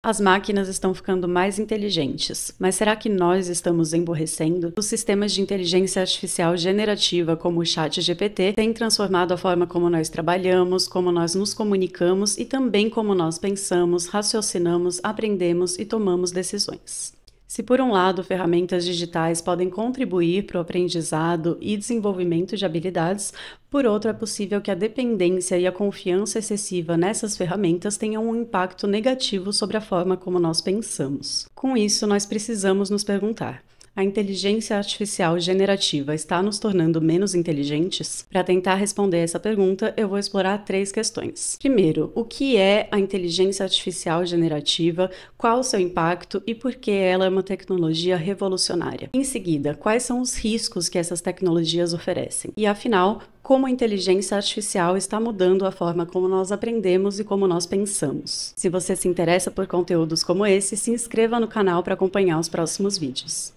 As máquinas estão ficando mais inteligentes, mas será que nós estamos emburrecendo? Os sistemas de inteligência artificial generativa, como o ChatGPT, têm transformado a forma como nós trabalhamos, como nós nos comunicamos e também como nós pensamos, raciocinamos, aprendemos e tomamos decisões. Se, por um lado, ferramentas digitais podem contribuir para o aprendizado e desenvolvimento de habilidades, por outro, é possível que a dependência e a confiança excessiva nessas ferramentas tenham um impacto negativo sobre a forma como nós pensamos. Com isso, nós precisamos nos perguntar: a inteligência artificial generativa está nos tornando menos inteligentes? Para tentar responder essa pergunta, eu vou explorar 3 questões. Primeiro, o que é a inteligência artificial generativa, qual o seu impacto e por que ela é uma tecnologia revolucionária? Em seguida, quais são os riscos que essas tecnologias oferecem? E afinal, como a inteligência artificial está mudando a forma como nós aprendemos e como nós pensamos. Se você se interessa por conteúdos como esse, se inscreva no canal para acompanhar os próximos vídeos.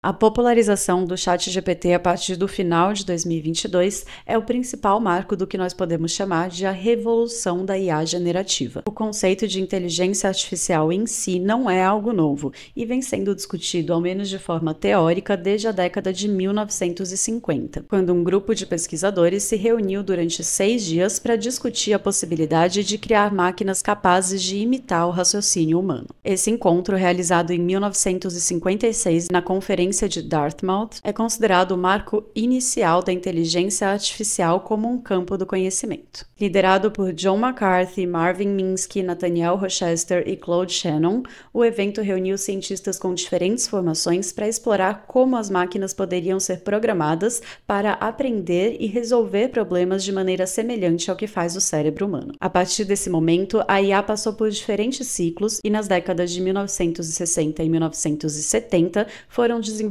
A popularização do ChatGPT a partir do final de 2022 é o principal marco do que nós podemos chamar de a revolução da IA generativa. O conceito de inteligência artificial em si não é algo novo e vem sendo discutido, ao menos de forma teórica, desde a década de 1950, quando um grupo de pesquisadores se reuniu durante 6 dias para discutir a possibilidade de criar máquinas capazes de imitar o raciocínio humano. Esse encontro, realizado em 1956 na Conferência de Dartmouth, é considerado o marco inicial da inteligência artificial como um campo do conhecimento. Liderado por John McCarthy, Marvin Minsky, Nathaniel Rochester e Claude Shannon, o evento reuniu cientistas com diferentes formações para explorar como as máquinas poderiam ser programadas para aprender e resolver problemas de maneira semelhante ao que faz o cérebro humano. A partir desse momento, a IA passou por diferentes ciclos e nas décadas de 1960 e 1970 foram desenvolvidos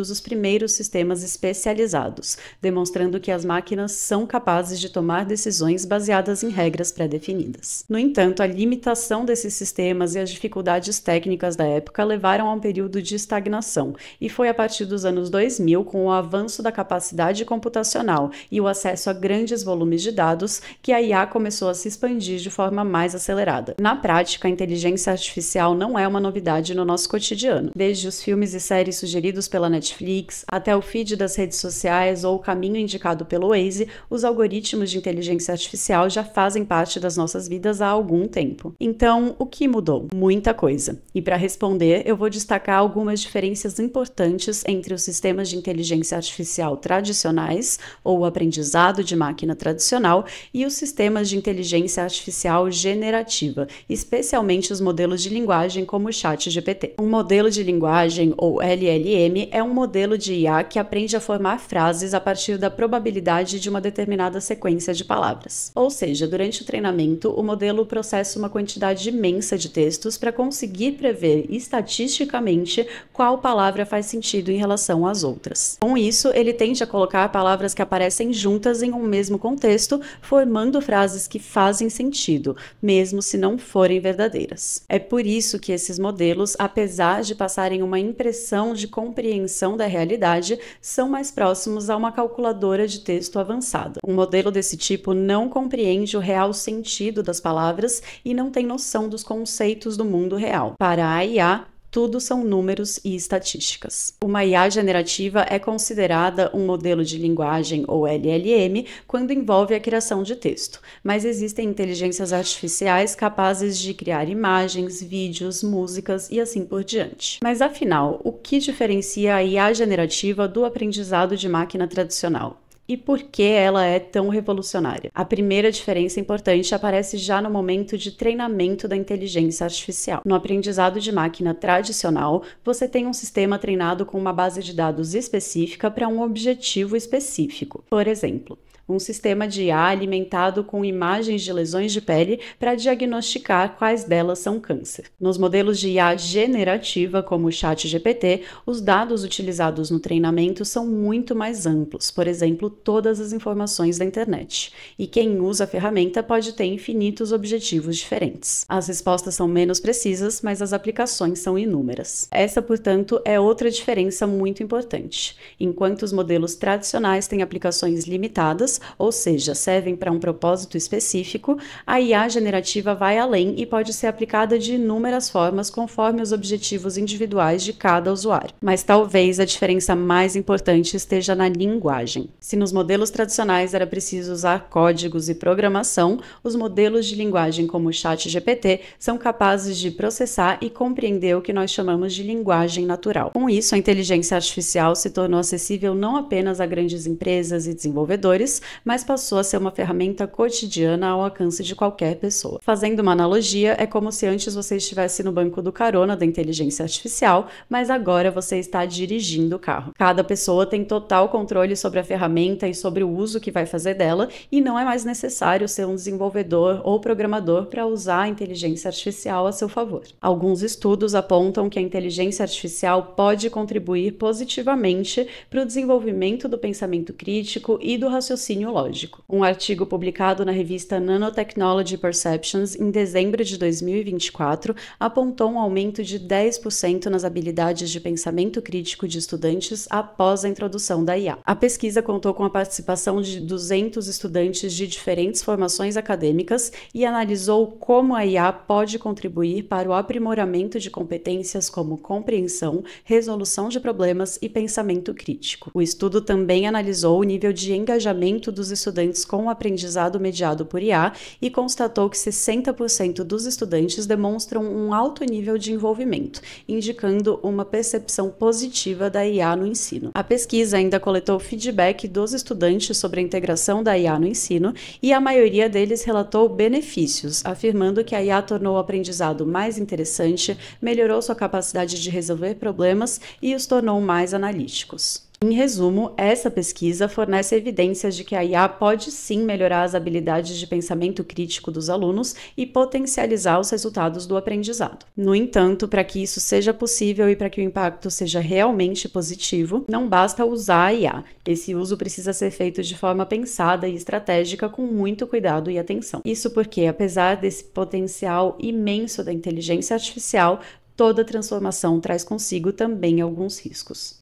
os primeiros sistemas especializados, demonstrando que as máquinas são capazes de tomar decisões baseadas em regras pré-definidas. No entanto, a limitação desses sistemas e as dificuldades técnicas da época levaram a um período de estagnação, e foi a partir dos anos 2000, com o avanço da capacidade computacional e o acesso a grandes volumes de dados, que a IA começou a se expandir de forma mais acelerada. Na prática, a inteligência artificial não é uma novidade no nosso cotidiano. Desde os filmes e séries sugeridos pela Netflix, até o feed das redes sociais ou o caminho indicado pelo Waze, os algoritmos de inteligência artificial já fazem parte das nossas vidas há algum tempo. Então, o que mudou? Muita coisa. E para responder, eu vou destacar algumas diferenças importantes entre os sistemas de inteligência artificial tradicionais, ou o aprendizado de máquina tradicional, e os sistemas de inteligência artificial generativa, especialmente os modelos de linguagem como o ChatGPT. Um modelo de linguagem, ou LLM, é um modelo de IA que aprende a formar frases a partir da probabilidade de uma determinada sequência de palavras. Ou seja, durante o treinamento, o modelo processa uma quantidade imensa de textos para conseguir prever estatisticamente qual palavra faz sentido em relação às outras. Com isso, ele tende a colocar palavras que aparecem juntas em um mesmo contexto, formando frases que fazem sentido, mesmo se não forem verdadeiras. É por isso que esses modelos, apesar de passarem uma impressão de compreensão da realidade, são mais próximos a uma calculadora de texto avançada. Um modelo desse tipo não compreende o real sentido das palavras e não tem noção dos conceitos do mundo real. Para a IA, tudo são números e estatísticas. Uma IA generativa é considerada um modelo de linguagem, ou LLM, quando envolve a criação de texto, mas existem inteligências artificiais capazes de criar imagens, vídeos, músicas e assim por diante. Mas afinal, o que diferencia a IA generativa do aprendizado de máquina tradicional? E por que ela é tão revolucionária? A primeira diferença importante aparece já no momento de treinamento da inteligência artificial. No aprendizado de máquina tradicional, você tem um sistema treinado com uma base de dados específica para um objetivo específico. Por exemplo, um sistema de IA alimentado com imagens de lesões de pele para diagnosticar quais delas são câncer. Nos modelos de IA generativa, como o ChatGPT, os dados utilizados no treinamento são muito mais amplos, por exemplo, todas as informações da internet. E quem usa a ferramenta pode ter infinitos objetivos diferentes. As respostas são menos precisas, mas as aplicações são inúmeras. Essa, portanto, é outra diferença muito importante. Enquanto os modelos tradicionais têm aplicações limitadas, específicas, ou seja, servem para um propósito específico, a IA generativa vai além e pode ser aplicada de inúmeras formas conforme os objetivos individuais de cada usuário. Mas talvez a diferença mais importante esteja na linguagem. Se nos modelos tradicionais era preciso usar códigos e programação, os modelos de linguagem como o ChatGPT são capazes de processar e compreender o que nós chamamos de linguagem natural. Com isso, a inteligência artificial se tornou acessível não apenas a grandes empresas e desenvolvedores, mas passou a ser uma ferramenta cotidiana ao alcance de qualquer pessoa. Fazendo uma analogia, é como se antes você estivesse no banco do carona da inteligência artificial, mas agora você está dirigindo o carro. Cada pessoa tem total controle sobre a ferramenta e sobre o uso que vai fazer dela, e não é mais necessário ser um desenvolvedor ou programador para usar a inteligência artificial a seu favor. Alguns estudos apontam que a inteligência artificial pode contribuir positivamente para o desenvolvimento do pensamento crítico e do raciocínio lógico. Um artigo publicado na revista Nanotechnology Perceptions em dezembro de 2024 apontou um aumento de 10% nas habilidades de pensamento crítico de estudantes após a introdução da IA. A pesquisa contou com a participação de 200 estudantes de diferentes formações acadêmicas e analisou como a IA pode contribuir para o aprimoramento de competências como compreensão, resolução de problemas e pensamento crítico. O estudo também analisou o nível de engajamento dos estudantes com o aprendizado mediado por IA e constatou que 60% dos estudantes demonstram um alto nível de envolvimento, indicando uma percepção positiva da IA no ensino. A pesquisa ainda coletou feedback dos estudantes sobre a integração da IA no ensino e a maioria deles relatou benefícios, afirmando que a IA tornou o aprendizado mais interessante, melhorou sua capacidade de resolver problemas e os tornou mais analíticos. Em resumo, essa pesquisa fornece evidências de que a IA pode sim melhorar as habilidades de pensamento crítico dos alunos e potencializar os resultados do aprendizado. No entanto, para que isso seja possível e para que o impacto seja realmente positivo, não basta usar a IA. Esse uso precisa ser feito de forma pensada e estratégica com muito cuidado e atenção. Isso porque, apesar desse potencial imenso da inteligência artificial, toda transformação traz consigo também alguns riscos.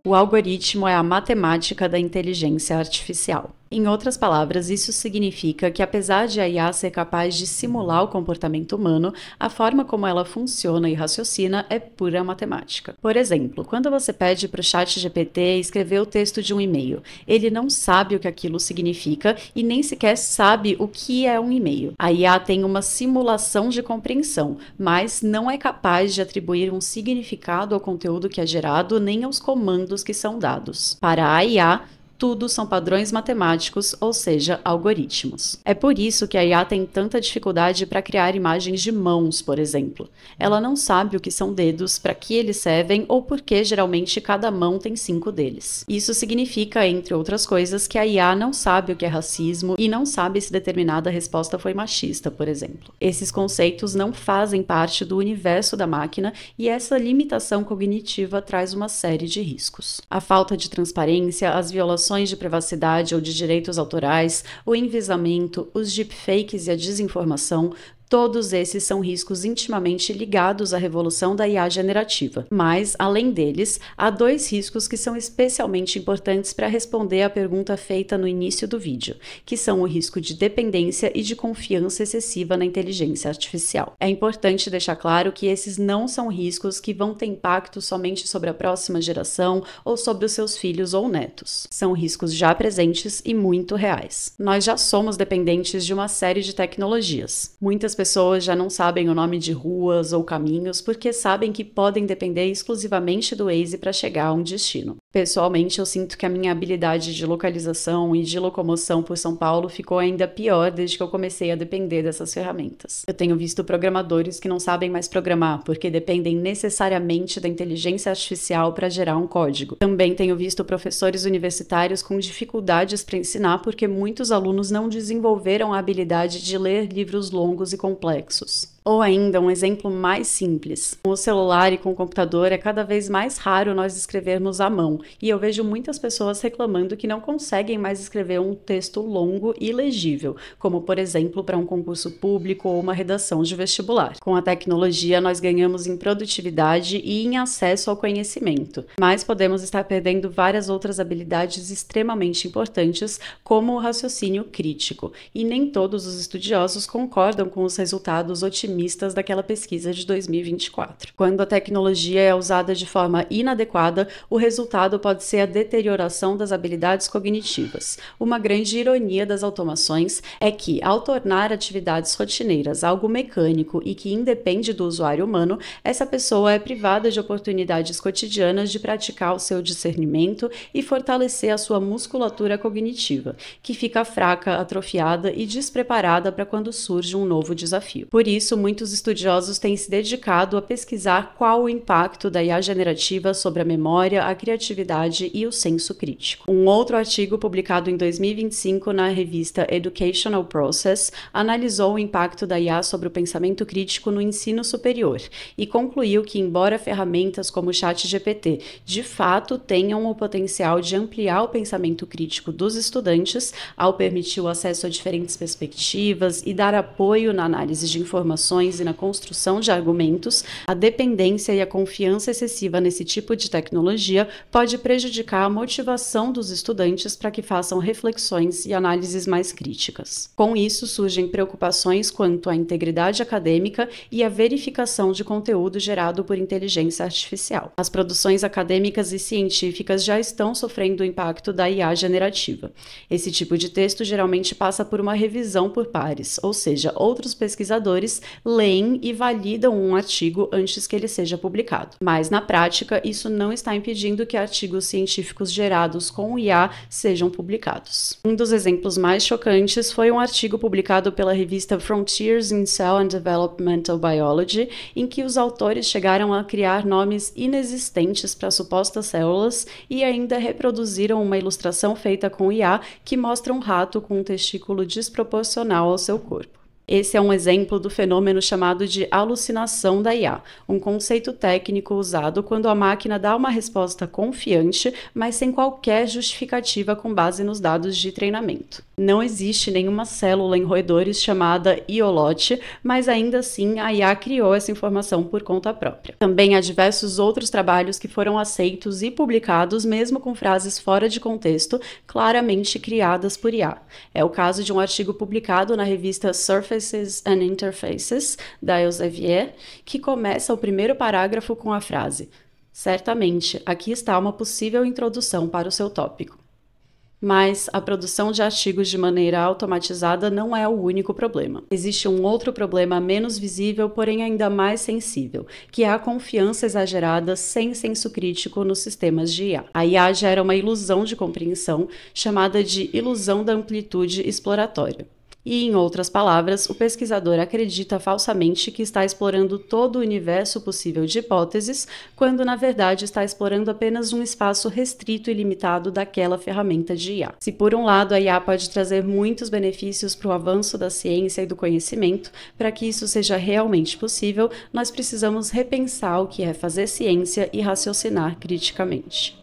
O algoritmo é a matemática da inteligência artificial. Em outras palavras, isso significa que, apesar de a IA ser capaz de simular o comportamento humano, a forma como ela funciona e raciocina é pura matemática. Por exemplo, quando você pede para o ChatGPT escrever o texto de um e-mail, ele não sabe o que aquilo significa e nem sequer sabe o que é um e-mail. A IA tem uma simulação de compreensão, mas não é capaz de atribuir um significado ao conteúdo que é gerado nem aos comandos que são dados. Para a IA, tudo são padrões matemáticos, ou seja, algoritmos. É por isso que a IA tem tanta dificuldade para criar imagens de mãos, por exemplo. Ela não sabe o que são dedos, para que eles servem ou por que geralmente cada mão tem 5 deles. Isso significa, entre outras coisas, que a IA não sabe o que é racismo e não sabe se determinada resposta foi machista, por exemplo. Esses conceitos não fazem parte do universo da máquina e essa limitação cognitiva traz uma série de riscos. A falta de transparência, as violações de privacidade ou de direitos autorais, o enviesamento, os deepfakes e a desinformação, todos esses são riscos intimamente ligados à revolução da IA generativa. Mas, além deles, há 2 riscos que são especialmente importantes para responder à pergunta feita no início do vídeo, que são o risco de dependência e de confiança excessiva na inteligência artificial. É importante deixar claro que esses não são riscos que vão ter impacto somente sobre a próxima geração ou sobre os seus filhos ou netos. São riscos já presentes e muito reais. Nós já somos dependentes de uma série de tecnologias. Muitas pessoas já não sabem o nome de ruas ou caminhos porque sabem que podem depender exclusivamente do Waze para chegar a um destino. Pessoalmente, eu sinto que a minha habilidade de localização e de locomoção por São Paulo ficou ainda pior desde que eu comecei a depender dessas ferramentas. Eu tenho visto programadores que não sabem mais programar porque dependem necessariamente da inteligência artificial para gerar um código. Também tenho visto professores universitários com dificuldades para ensinar porque muitos alunos não desenvolveram a habilidade de ler livros longos e complexos. Ou ainda, um exemplo mais simples. Com o celular e com o computador é cada vez mais raro nós escrevermos à mão, e eu vejo muitas pessoas reclamando que não conseguem mais escrever um texto longo e legível, como por exemplo para um concurso público ou uma redação de vestibular. Com a tecnologia, nós ganhamos em produtividade e em acesso ao conhecimento, mas podemos estar perdendo várias outras habilidades extremamente importantes, como o raciocínio crítico, e nem todos os estudiosos concordam com os resultados otimistas daquela pesquisa de 2024. Quando a tecnologia é usada de forma inadequada, o resultado pode ser a deterioração das habilidades cognitivas. Uma grande ironia das automações é que, ao tornar atividades rotineiras algo mecânico e que independe do usuário humano, essa pessoa é privada de oportunidades cotidianas de praticar o seu discernimento e fortalecer a sua musculatura cognitiva, que fica fraca, atrofiada e despreparada para quando surge um novo desafio. Por isso, muitos estudiosos têm se dedicado a pesquisar qual o impacto da IA generativa sobre a memória, a criatividade e o senso crítico. Um outro artigo publicado em 2025 na revista Educational Process analisou o impacto da IA sobre o pensamento crítico no ensino superior e concluiu que, embora ferramentas como o ChatGPT de fato tenham o potencial de ampliar o pensamento crítico dos estudantes ao permitir o acesso a diferentes perspectivas e dar apoio na análise de informações e na construção de argumentos, a dependência e a confiança excessiva nesse tipo de tecnologia pode prejudicar a motivação dos estudantes para que façam reflexões e análises mais críticas. Com isso, surgem preocupações quanto à integridade acadêmica e à verificação de conteúdo gerado por inteligência artificial. As produções acadêmicas e científicas já estão sofrendo o impacto da IA generativa. Esse tipo de texto geralmente passa por uma revisão por pares, ou seja, outros pesquisadores leem e validam um artigo antes que ele seja publicado. Mas, na prática, isso não está impedindo que artigos científicos gerados com IA sejam publicados. Um dos exemplos mais chocantes foi um artigo publicado pela revista Frontiers in Cell and Developmental Biology, em que os autores chegaram a criar nomes inexistentes para supostas células e ainda reproduziram uma ilustração feita com IA que mostra um rato com um testículo desproporcional ao seu corpo. Esse é um exemplo do fenômeno chamado de alucinação da IA, um conceito técnico usado quando a máquina dá uma resposta confiante, mas sem qualquer justificativa com base nos dados de treinamento. Não existe nenhuma célula em roedores chamada iolote, mas ainda assim a IA criou essa informação por conta própria. Também há diversos outros trabalhos que foram aceitos e publicados mesmo com frases fora de contexto, claramente criadas por IA. É o caso de um artigo publicado na revista Surfaces and Interfaces, da Elsevier, que começa o primeiro parágrafo com a frase: "Certamente, aqui está uma possível introdução para o seu tópico." Mas a produção de artigos de maneira automatizada não é o único problema. Existe um outro problema menos visível, porém ainda mais sensível, que é a confiança exagerada sem senso crítico nos sistemas de IA. A IA gera uma ilusão de compreensão, chamada de ilusão da amplitude exploratória. E, em outras palavras, o pesquisador acredita falsamente que está explorando todo o universo possível de hipóteses, quando na verdade está explorando apenas um espaço restrito e limitado daquela ferramenta de IA. Se por um lado a IA pode trazer muitos benefícios para o avanço da ciência e do conhecimento, para que isso seja realmente possível, nós precisamos repensar o que é fazer ciência e raciocinar criticamente.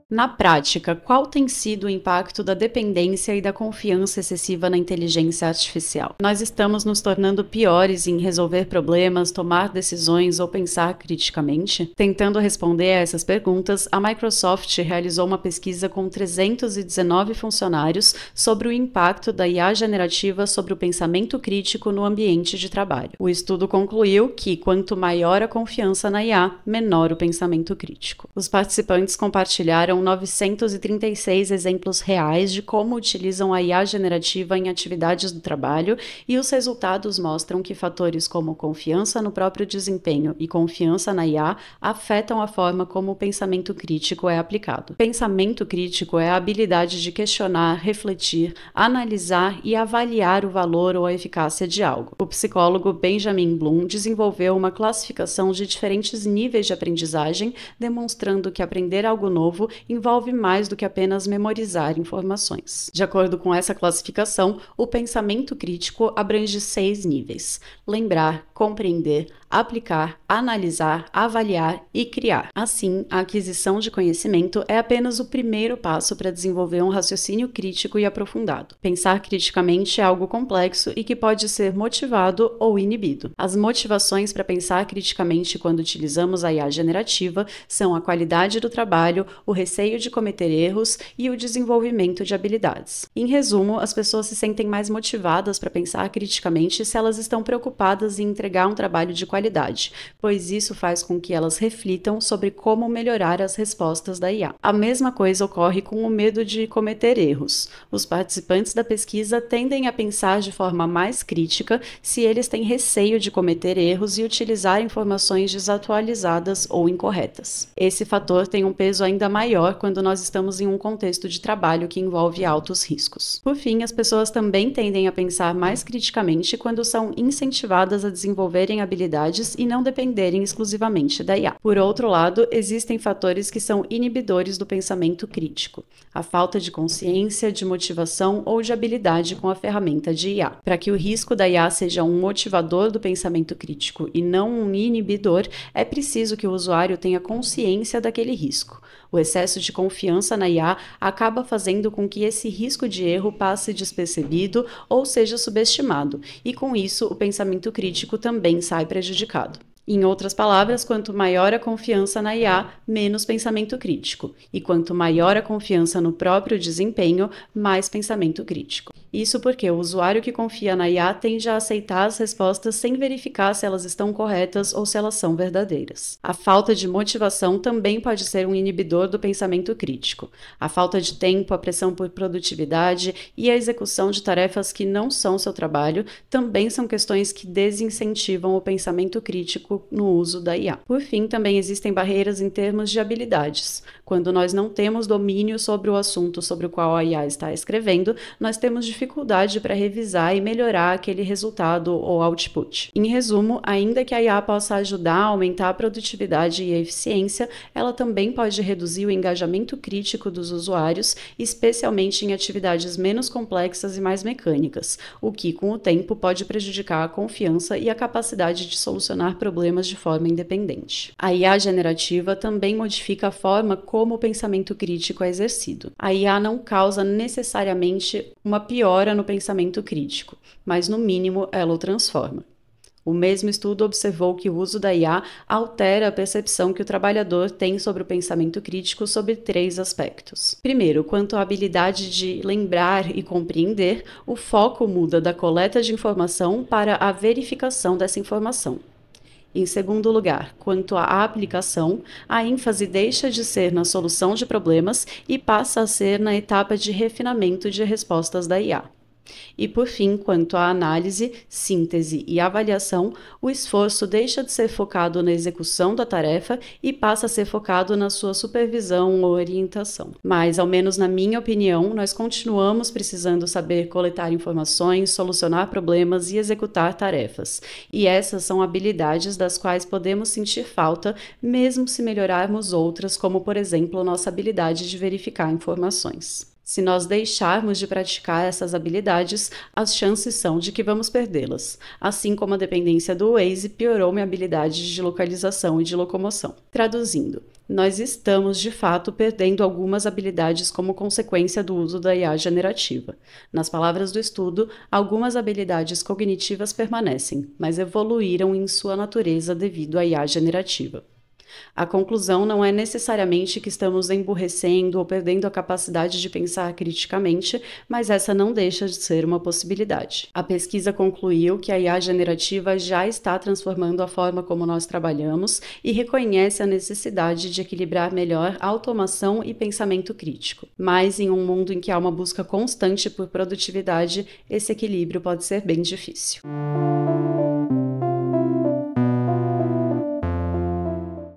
Na prática, qual tem sido o impacto da dependência e da confiança excessiva na inteligência artificial? Nós estamos nos tornando piores em resolver problemas, tomar decisões ou pensar criticamente? Tentando responder a essas perguntas, a Microsoft realizou uma pesquisa com 319 funcionários sobre o impacto da IA generativa sobre o pensamento crítico no ambiente de trabalho. O estudo concluiu que, quanto maior a confiança na IA, menor o pensamento crítico. Os participantes compartilharam 936 exemplos reais de como utilizam a IA generativa em atividades do trabalho, e os resultados mostram que fatores como confiança no próprio desempenho e confiança na IA afetam a forma como o pensamento crítico é aplicado. Pensamento crítico é a habilidade de questionar, refletir, analisar e avaliar o valor ou a eficácia de algo. O psicólogo Benjamin Bloom desenvolveu uma classificação de diferentes níveis de aprendizagem, demonstrando que aprender algo novo envolve mais do que apenas memorizar informações. De acordo com essa classificação, o pensamento crítico abrange 6 níveis: lembrar, compreender, aplicar, analisar, avaliar e criar. Assim, a aquisição de conhecimento é apenas o primeiro passo para desenvolver um raciocínio crítico e aprofundado. Pensar criticamente é algo complexo e que pode ser motivado ou inibido. As motivações para pensar criticamente quando utilizamos a IA generativa são a qualidade do trabalho, o receio de cometer erros e o desenvolvimento de habilidades. Em resumo, as pessoas se sentem mais motivadas para pensar criticamente se elas estão preocupadas em entregar um trabalho de qualidade, pois isso faz com que elas reflitam sobre como melhorar as respostas da IA. A mesma coisa ocorre com o medo de cometer erros. Os participantes da pesquisa tendem a pensar de forma mais crítica se eles têm receio de cometer erros e utilizar informações desatualizadas ou incorretas. Esse fator tem um peso ainda maior quando nós estamos em um contexto de trabalho que envolve altos riscos. Por fim, as pessoas também tendem a pensar mais criticamente quando são incentivadas a desenvolverem habilidades e não dependerem exclusivamente da IA. Por outro lado, existem fatores que são inibidores do pensamento crítico: a falta de consciência, de motivação ou de habilidade com a ferramenta de IA. Para que o risco da IA seja um motivador do pensamento crítico e não um inibidor, é preciso que o usuário tenha consciência daquele risco. O excesso de confiança na IA acaba fazendo com que esse risco de erro passe despercebido ou seja subestimado, e com isso o pensamento crítico também sai prejudicado. Em outras palavras, quanto maior a confiança na IA, menos pensamento crítico. E quanto maior a confiança no próprio desempenho, mais pensamento crítico. Isso porque o usuário que confia na IA tende a aceitar as respostas sem verificar se elas estão corretas ou se elas são verdadeiras. A falta de motivação também pode ser um inibidor do pensamento crítico. A falta de tempo, a pressão por produtividade e a execução de tarefas que não são seu trabalho também são questões que desincentivam o pensamento crítico no uso da IA. Por fim, também existem barreiras em termos de habilidades. Quando nós não temos domínio sobre o assunto sobre o qual a IA está escrevendo, nós temos dificuldade para revisar e melhorar aquele resultado ou output. Em resumo, ainda que a IA possa ajudar a aumentar a produtividade e a eficiência, ela também pode reduzir o engajamento crítico dos usuários, especialmente em atividades menos complexas e mais mecânicas, o que, com o tempo, pode prejudicar a confiança e a capacidade de solucionar problemas de forma independente. A IA generativa também modifica a forma como o pensamento crítico é exercido. A IA não causa necessariamente uma piora no pensamento crítico, mas no mínimo ela o transforma. O mesmo estudo observou que o uso da IA altera a percepção que o trabalhador tem sobre o pensamento crítico sobre 3 aspectos. Primeiro, quanto à habilidade de lembrar e compreender, o foco muda da coleta de informação para a verificação dessa informação. Em segundo lugar, quanto à aplicação, a ênfase deixa de ser na solução de problemas e passa a ser na etapa de refinamento de respostas da IA. E por fim, quanto à análise, síntese e avaliação, o esforço deixa de ser focado na execução da tarefa e passa a ser focado na sua supervisão ou orientação. Mas, ao menos na minha opinião, nós continuamos precisando saber coletar informações, solucionar problemas e executar tarefas. E essas são habilidades das quais podemos sentir falta, mesmo se melhorarmos outras, como, por exemplo, nossa habilidade de verificar informações. Se nós deixarmos de praticar essas habilidades, as chances são de que vamos perdê-las, assim como a dependência do Waze piorou minha habilidade de localização e de locomoção. Traduzindo, nós estamos, de fato, perdendo algumas habilidades como consequência do uso da IA generativa. Nas palavras do estudo, algumas habilidades cognitivas permanecem, mas evoluíram em sua natureza devido à IA generativa. A conclusão não é necessariamente que estamos emburrecendo ou perdendo a capacidade de pensar criticamente, mas essa não deixa de ser uma possibilidade. A pesquisa concluiu que a IA generativa já está transformando a forma como nós trabalhamos e reconhece a necessidade de equilibrar melhor automação e pensamento crítico. Mas em um mundo em que há uma busca constante por produtividade, esse equilíbrio pode ser bem difícil.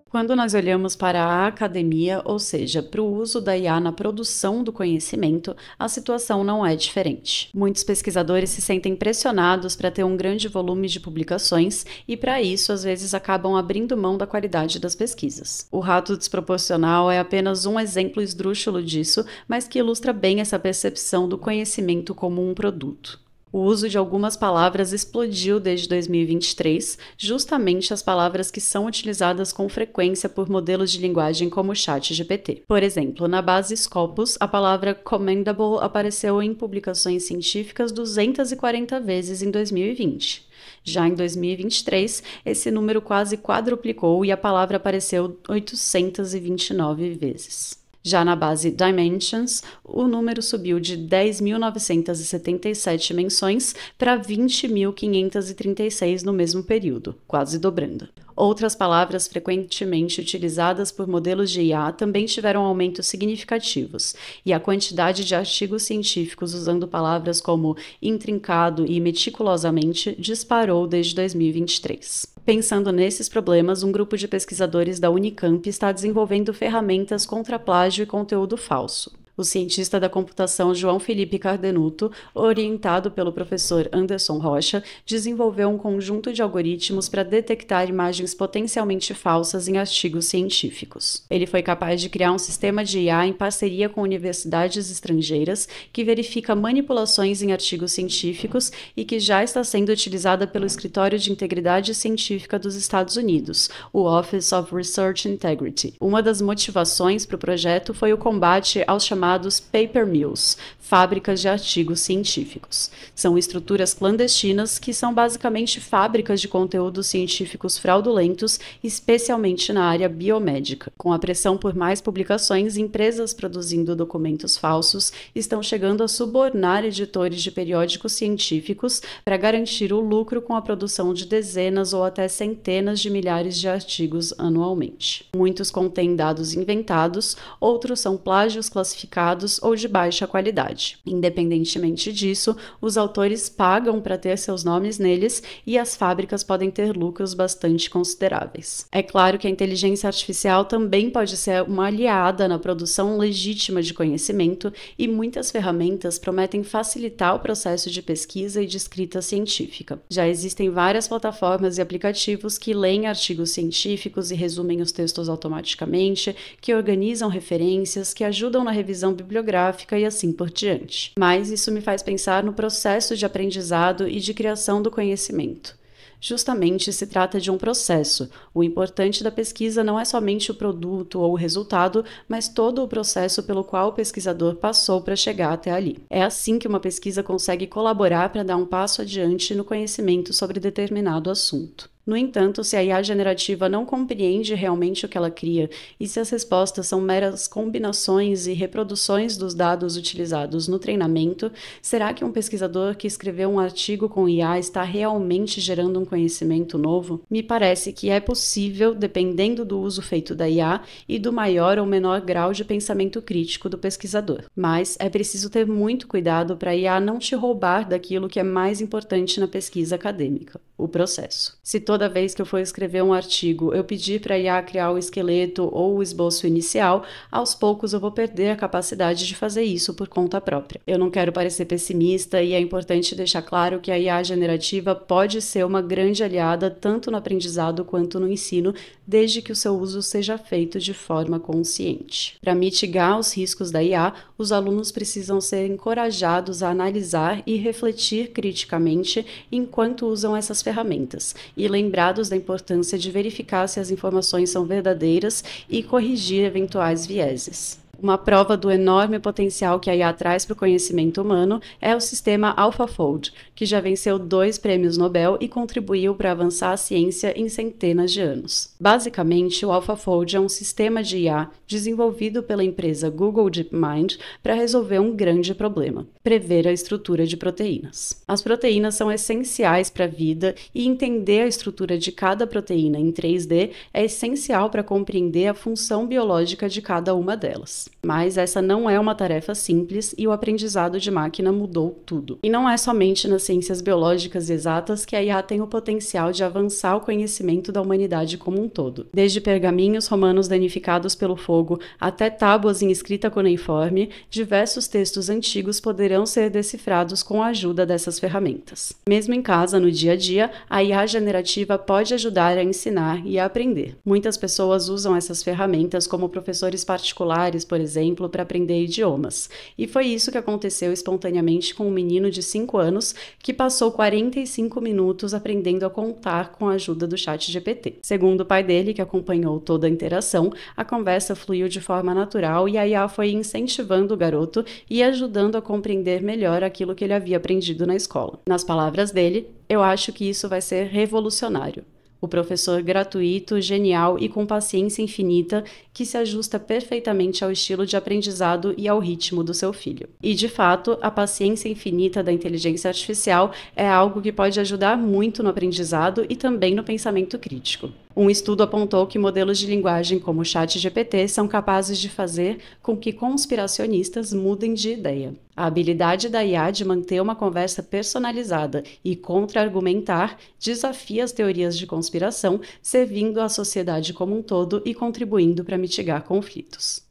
Quando nós olhamos para a academia, ou seja, para o uso da IA na produção do conhecimento, a situação não é diferente. Muitos pesquisadores se sentem pressionados para ter um grande volume de publicações e, para isso, às vezes acabam abrindo mão da qualidade das pesquisas. O rato desproporcional é apenas um exemplo esdrúxulo disso, mas que ilustra bem essa percepção do conhecimento como um produto. O uso de algumas palavras explodiu desde 2023, justamente as palavras que são utilizadas com frequência por modelos de linguagem como o ChatGPT. Por exemplo, na base Scopus, a palavra commendable apareceu em publicações científicas 240 vezes em 2020. Já em 2023, esse número quase quadruplicou e a palavra apareceu 829 vezes. Já na base Dimensions, o número subiu de 10.977 menções para 20.536 no mesmo período, quase dobrando. Outras palavras frequentemente utilizadas por modelos de IA também tiveram aumentos significativos, e a quantidade de artigos científicos usando palavras como intrincado e meticulosamente disparou desde 2023. Pensando nesses problemas, um grupo de pesquisadores da Unicamp está desenvolvendo ferramentas contra plágio e conteúdo falso. O cientista da computação João Felipe Cardenuto, orientado pelo professor Anderson Rocha, desenvolveu um conjunto de algoritmos para detectar imagens potencialmente falsas em artigos científicos. Ele foi capaz de criar um sistema de IA em parceria com universidades estrangeiras que verifica manipulações em artigos científicos e que já está sendo utilizada pelo Escritório de Integridade Científica dos Estados Unidos, o Office of Research Integrity. Uma das motivações para o projeto foi o combate aos chamados paper mills, fábricas de artigos científicos. São estruturas clandestinas que são basicamente fábricas de conteúdos científicos fraudulentos, especialmente na área biomédica. Com a pressão por mais publicações, empresas produzindo documentos falsos estão chegando a subornar editores de periódicos científicos para garantir o lucro com a produção de dezenas ou até centenas de milhares de artigos anualmente. Muitos contêm dados inventados, outros são plágios classificados ou de baixa qualidade. Independentemente disso, os autores pagam para ter seus nomes neles e as fábricas podem ter lucros bastante consideráveis. É claro que a inteligência artificial também pode ser uma aliada na produção legítima de conhecimento e muitas ferramentas prometem facilitar o processo de pesquisa e de escrita científica. Já existem várias plataformas e aplicativos que leem artigos científicos e resumem os textos automaticamente, que organizam referências, que ajudam na revisão bibliográfica e assim por diante. Mas isso me faz pensar no processo de aprendizado e de criação do conhecimento. Justamente se trata de um processo. O importante da pesquisa não é somente o produto ou o resultado, mas todo o processo pelo qual o pesquisador passou para chegar até ali. É assim que uma pesquisa consegue colaborar para dar um passo adiante no conhecimento sobre determinado assunto. No entanto, se a IA generativa não compreende realmente o que ela cria e se as respostas são meras combinações e reproduções dos dados utilizados no treinamento, será que um pesquisador que escreveu um artigo com IA está realmente gerando um conhecimento novo? Me parece que é possível, dependendo do uso feito da IA e do maior ou menor grau de pensamento crítico do pesquisador. Mas é preciso ter muito cuidado para a IA não te roubar daquilo que é mais importante na pesquisa acadêmica, o processo. Se toda vez que eu for escrever um artigo eu pedir para a IA criar o esqueleto ou o esboço inicial, aos poucos eu vou perder a capacidade de fazer isso por conta própria. Eu não quero parecer pessimista e é importante deixar claro que a IA generativa pode ser uma grande aliada tanto no aprendizado quanto no ensino, desde que o seu uso seja feito de forma consciente. Para mitigar os riscos da IA, os alunos precisam ser encorajados a analisar e refletir criticamente enquanto usam essas ferramentas, e lembrados da importância de verificar se as informações são verdadeiras e corrigir eventuais vieses. Uma prova do enorme potencial que a IA traz para o conhecimento humano é o sistema AlphaFold, que já venceu 2 prêmios Nobel e contribuiu para avançar a ciência em centenas de anos. Basicamente, o AlphaFold é um sistema de IA desenvolvido pela empresa Google DeepMind para resolver um grande problema: prever a estrutura de proteínas. As proteínas são essenciais para a vida e entender a estrutura de cada proteína em 3D é essencial para compreender a função biológica de cada uma delas. Mas essa não é uma tarefa simples e o aprendizado de máquina mudou tudo. E não é somente nas ciências biológicas e exatas que a IA tem o potencial de avançar o conhecimento da humanidade como um todo. Desde pergaminhos romanos danificados pelo fogo até tábuas em escrita cuneiforme, diversos textos antigos poderão ser decifrados com a ajuda dessas ferramentas. Mesmo em casa, no dia a dia, a IA generativa pode ajudar a ensinar e a aprender. Muitas pessoas usam essas ferramentas como professores particulares, por exemplo, para aprender idiomas. E foi isso que aconteceu espontaneamente com um menino de 5 anos que passou 45 minutos aprendendo a contar com a ajuda do ChatGPT. Segundo o pai dele, que acompanhou toda a interação, a conversa fluiu de forma natural e a IA foi incentivando o garoto e ajudando a compreender melhor aquilo que ele havia aprendido na escola. Nas palavras dele, eu acho que isso vai ser revolucionário. O professor gratuito, genial e com paciência infinita que se ajusta perfeitamente ao estilo de aprendizado e ao ritmo do seu filho. E, de fato, a paciência infinita da inteligência artificial é algo que pode ajudar muito no aprendizado e também no pensamento crítico. Um estudo apontou que modelos de linguagem como o ChatGPT são capazes de fazer com que conspiracionistas mudem de ideia. A habilidade da IA de manter uma conversa personalizada e contra-argumentar desafia as teorias de conspiração, servindo à sociedade como um todo e contribuindo para mitigar conflitos.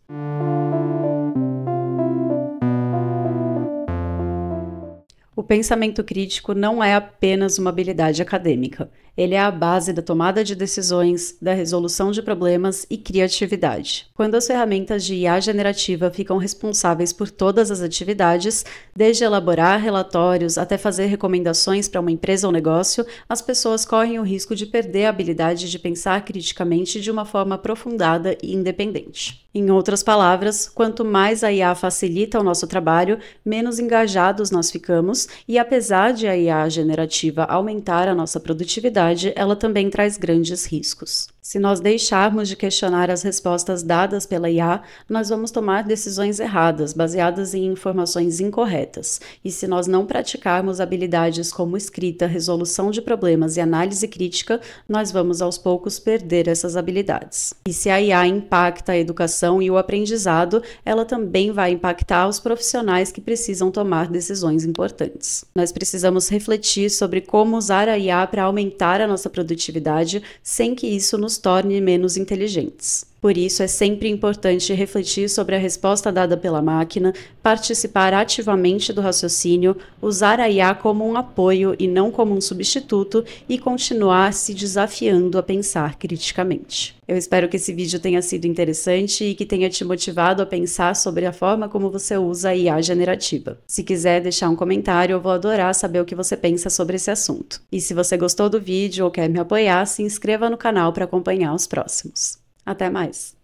O pensamento crítico não é apenas uma habilidade acadêmica. Ele é a base da tomada de decisões, da resolução de problemas e criatividade. Quando as ferramentas de IA generativa ficam responsáveis por todas as atividades, desde elaborar relatórios até fazer recomendações para uma empresa ou negócio, as pessoas correm o risco de perder a habilidade de pensar criticamente de uma forma aprofundada e independente. Em outras palavras, quanto mais a IA facilita o nosso trabalho, menos engajados nós ficamos, e apesar de a IA generativa aumentar a nossa produtividade, ela também traz grandes riscos. Se nós deixarmos de questionar as respostas dadas pela IA, nós vamos tomar decisões erradas, baseadas em informações incorretas. E se nós não praticarmos habilidades como escrita, resolução de problemas e análise crítica, nós vamos aos poucos perder essas habilidades. E se a IA impacta a educação e o aprendizado, ela também vai impactar os profissionais que precisam tomar decisões importantes. Nós precisamos refletir sobre como usar a IA para aumentar a nossa produtividade sem que isso nos torne menos inteligentes. Por isso, é sempre importante refletir sobre a resposta dada pela máquina, participar ativamente do raciocínio, usar a IA como um apoio e não como um substituto e continuar se desafiando a pensar criticamente. Eu espero que esse vídeo tenha sido interessante e que tenha te motivado a pensar sobre a forma como você usa a IA generativa. Se quiser deixar um comentário, eu vou adorar saber o que você pensa sobre esse assunto. E se você gostou do vídeo ou quer me apoiar, se inscreva no canal para acompanhar os próximos. Até mais!